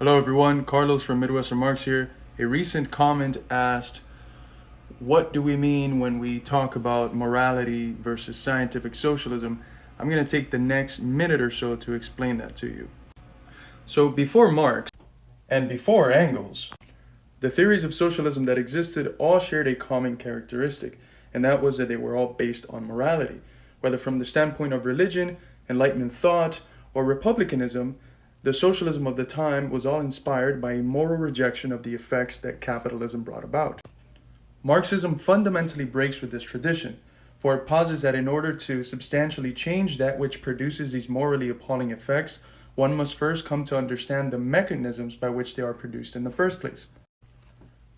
Hello everyone, Carlos from Midwestern Marx here. A recent comment asked, what do we mean when we talk about morality versus scientific socialism? I'm going to take the next minute or so to explain that to you. So before Marx and before Engels, the theories of socialism that existed all shared a common characteristic, and that was that they were all based on morality. Whether from the standpoint of religion, Enlightenment thought, or republicanism, the socialism of the time was all inspired by a moral rejection of the effects that capitalism brought about. Marxism fundamentally breaks with this tradition, for it posits that in order to substantially change that which produces these morally appalling effects, one must first come to understand the mechanisms by which they are produced in the first place.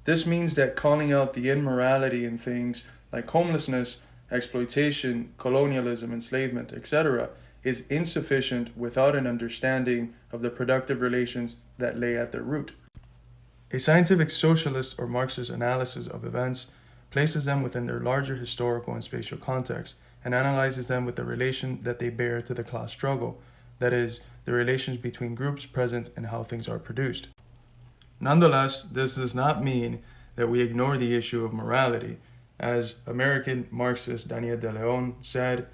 This means that calling out the immorality in things like homelessness, exploitation, colonialism, enslavement, etc., is insufficient without an understanding of the productive relations that lay at their root. A scientific socialist or Marxist analysis of events places them within their larger historical and spatial context and analyzes them with the relation that they bear to the class struggle, that is, the relations between groups present and how things are produced. Nonetheless, this does not mean that we ignore the issue of morality. As American Marxist Daniel de Leon said,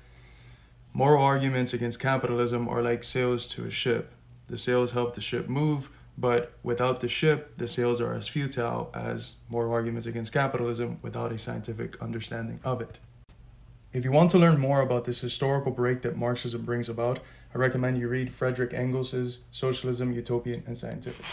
moral arguments against capitalism are like sails to a ship. The sails help the ship move, but without the ship, the sails are as futile as moral arguments against capitalism without a scientific understanding of it. If you want to learn more about this historical break that Marxism brings about, I recommend you read Friedrich Engels' Socialism, Utopian and Scientific.